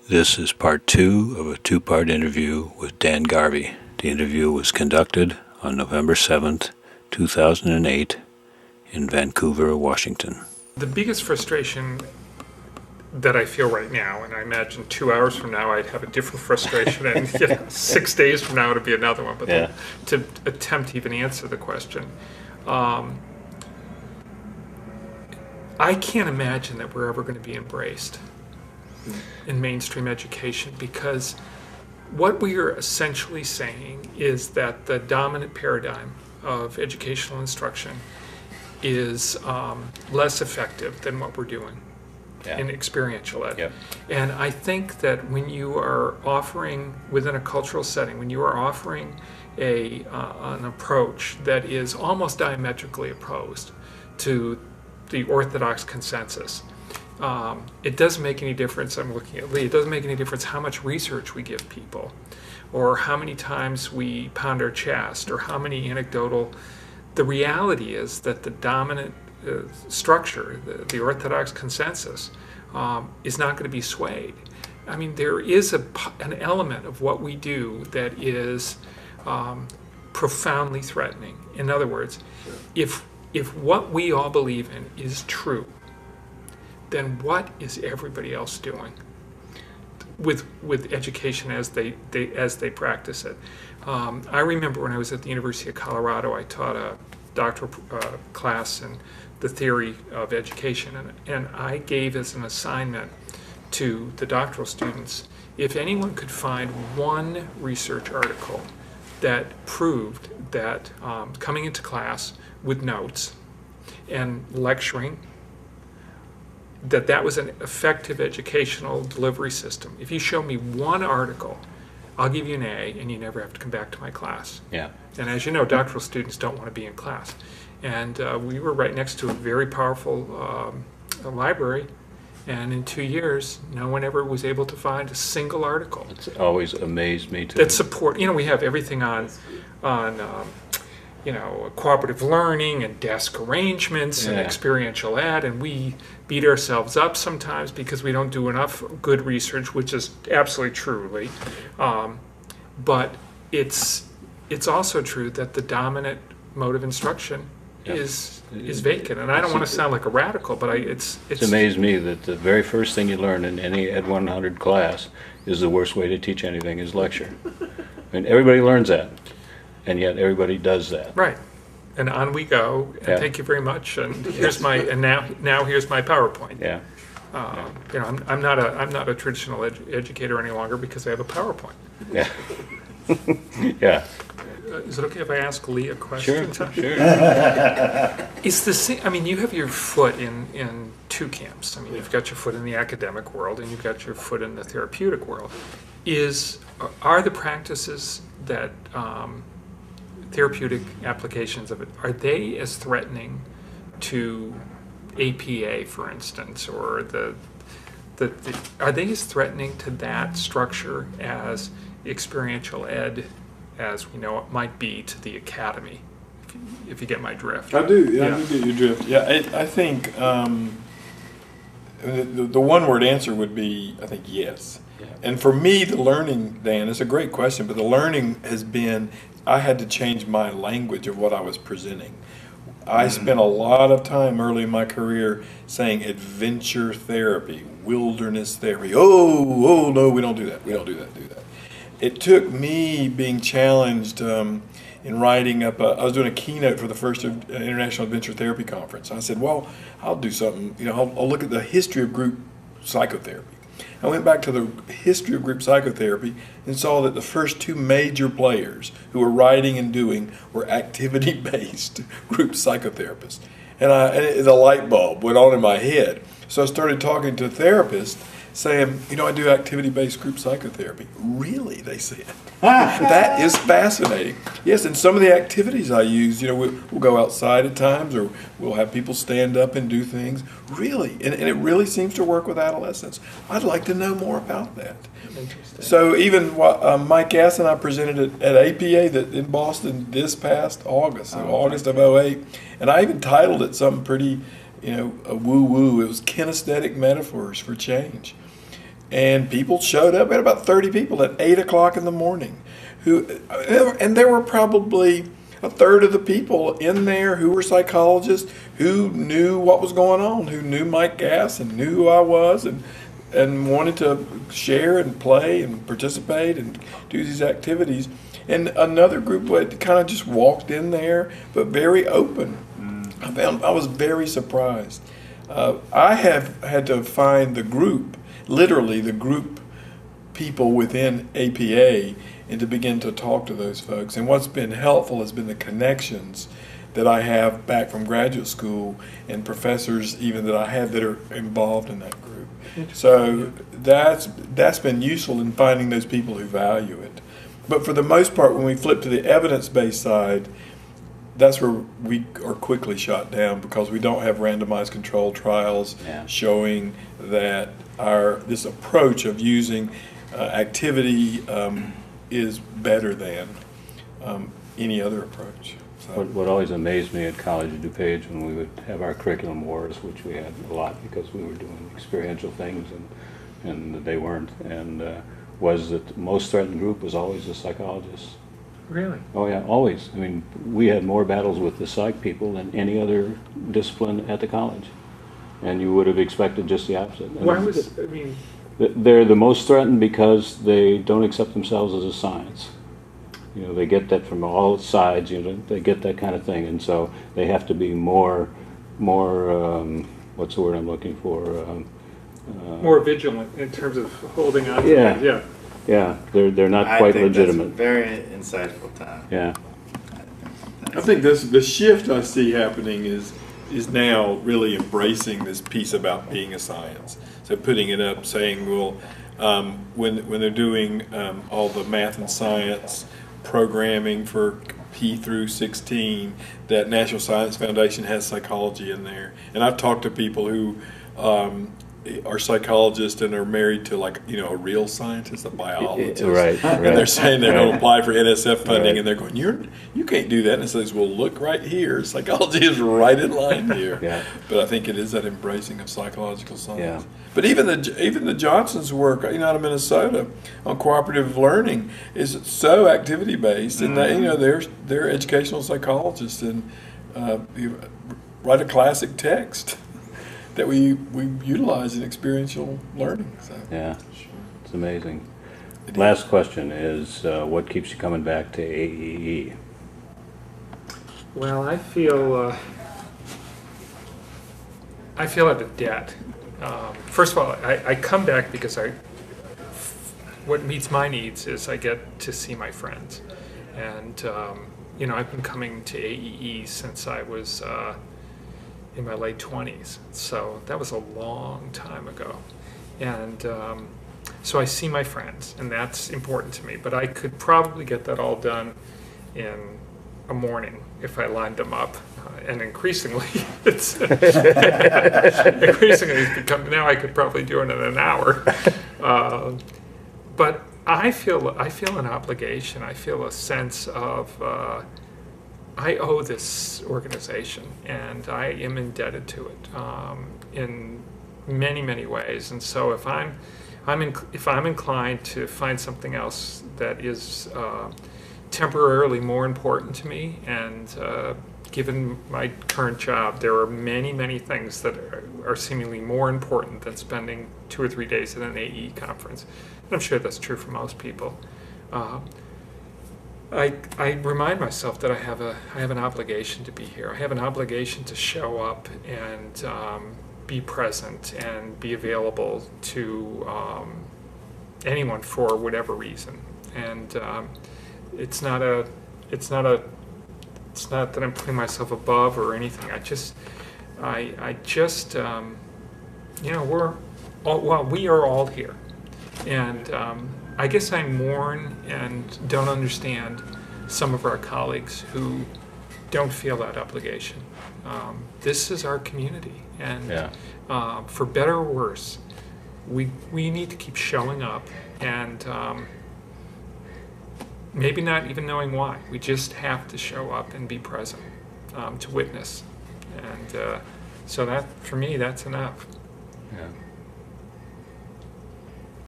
This is part 2 of a 2-part interview with Dan Garvey. The interview was conducted on November 7th, 2008 in Vancouver, Washington. The biggest frustration that I feel right now, and I imagine 2 hours from now I'd have a different frustration, and 6 days from now it'd be another one, but to attempt to even answer the question, I can't imagine that we're ever going to be embraced in mainstream education, because what we are essentially saying is that the dominant paradigm of educational instruction is less effective than what we're doing in experiential ed. Yep. And I think that when you are offering, within a cultural setting, when you are offering an approach that is almost diametrically opposed to the orthodox consensus, it doesn't make any difference. I'm looking at Lee. It doesn't make any difference how much research we give people, or how many times we pound our chest, or how many anecdotal. The reality is that the dominant structure, the orthodox consensus, is not going to be swayed. I mean, there is an element of what we do that is profoundly threatening. In other words, if what we all believe in is true, then what is everybody else doing with education as they practice it? I remember when I was at the University of Colorado, I taught a doctoral class in the theory of education, and I gave as an assignment to the doctoral students, if anyone could find one research article that proved that coming into class with notes and lecturing, that was an effective educational delivery system. If you show me one article, I'll give you an A, and you never have to come back to my class. Yeah. And as you know, doctoral students don't want to be in class. And we were right next to a very powerful library, and in 2 years, no one ever was able to find a single article. It's always amazed me too. That support, we have everything on cooperative learning and desk arrangements and experiential ed, and we beat ourselves up sometimes because we don't do enough good research, which is absolutely true, Lee. But it's also true that the dominant mode of instruction is vacant, and I don't want to sound like a radical, but it's amazed me that the very first thing you learn in any Ed 100 class is the worst way to teach anything is lecture. I mean, everybody learns that, and yet everybody does that. Right. And on we go, and thank you very much. And here's now here's my PowerPoint. Yeah. I'm not a traditional educator any longer because I have a PowerPoint. Yeah. Yeah. Is it okay if I ask Lee a question? Sure. It's the same. I mean, you have your foot in two camps. I mean, you've got your foot in the academic world, and you've got your foot in the therapeutic world. Are the practices that therapeutic applications of it, are they as threatening to APA, for instance, or are they as threatening to that structure as experiential ed as we know it might be to the academy, if you get my drift? I do, I do get your drift. Yeah, I think the one-word answer would be, I think, yes. Yeah. And for me, the learning, Dan, it's a great question, but the learning has been, I had to change my language of what I was presenting. I spent a lot of time early in my career saying adventure therapy, wilderness therapy. Oh, no, we don't do that. We don't do that. It took me being challenged in writing up. I was doing a keynote for the first International Adventure Therapy Conference. I said, well, I'll do something. I'll look at the history of group psychotherapy. I went back to the history of group psychotherapy and saw that the first two major players who were writing and doing were activity-based group psychotherapists. And the light bulb went on in my head. So I started talking to therapists saying, I do activity-based group psychotherapy. Really, they said. That is fascinating. Yes, and some of the activities I use, we'll go outside at times, or we'll have people stand up and do things. Really, and it really seems to work with adolescents. I'd like to know more about that. So even Mike Gass and I presented at APA in Boston this past August, August of 2008, and I even titled it something pretty, a woo-woo. It was kinesthetic metaphors for change. And people showed up. We had about 30 people at 8 o'clock in the morning. And there were probably a third of the people in there who were psychologists, who knew what was going on, who knew Mike Gass and knew who I was, and wanted to share and play and participate and do these activities. And another group that kind of just walked in there, but very open. I was very surprised. I have had to find the group, literally the group people within APA, and to begin to talk to those folks. And what's been helpful has been the connections that I have back from graduate school and professors even that I have that are involved in that group. So that's been useful in finding those people who value it. But for the most part, when we flip to the evidence-based side, that's where we are quickly shot down because we don't have randomized controlled trials showing that this approach of using activity is better than any other approach. So. What always amazed me at College of DuPage when we would have our curriculum wars, which we had a lot because we were doing experiential things and they weren't, and was that the most threatened group was always the psychologists. Really? Oh yeah, always. I mean, we had more battles with the psych people than any other discipline at the college, and you would have expected just the opposite. Why was, I mean... They're the most threatened because they don't accept themselves as a science. You know, they get that from all sides, you know, they get that kind of thing, and so they have to be more what's the word I'm looking for? More vigilant in terms of holding on to Yeah. it. Yeah. Yeah, they're not quite legitimate. That's a very insightful time. Yeah. I think the shift I see happening is now really embracing this piece about being a science. So putting it up, saying, well, when they're doing all the math and science programming for P through 16, that National Science Foundation has psychology in there. And I've talked to people who are psychologists and are married to, like, you know, a real scientist, a biologist. Right. And they're saying they're going to apply for NSF funding, Right. and they're going, you can't do that. And it says, well, look right here. Psychology is right in line here. Yeah. But I think it is that embracing of psychological science. Yeah. But even the Johnson's work, you know, out of Minnesota on cooperative learning is so activity based, and that, you know, they're educational psychologists, and you write a classic text that we utilize in experiential learning. So. Yeah, it's amazing. Last question is, what keeps you coming back to AEE? Well, I feel out of debt. First of all, I come back because what meets my needs is I get to see my friends. And, you know, I've been coming to AEE since I was in my late 20s. So that was a long time ago. And so I see my friends, and that's important to me. But I could probably get that all done in a morning if I lined them up. And increasingly, it's become, now I could probably do it in an hour. But I feel an obligation. I feel a sense of I owe this organization, and I am indebted to it in many, many ways. And so if I'm inclined to find something else that is temporarily more important to me, and given my current job, there are many, many things that are seemingly more important than spending 2 or 3 days at an AE conference. And I'm sure that's true for most people. I remind myself that I have an obligation to be here. I have an obligation to show up and be present and be available to anyone for whatever reason. And it's not that I'm putting myself above or anything. I just, you know, we are all here. And I guess I mourn and don't understand some of our colleagues who don't feel that obligation. This is our community. And for better or worse, we need to keep showing up and maybe not even knowing why. We just have to show up and be present to witness. And so that, for me, that's enough. Yeah.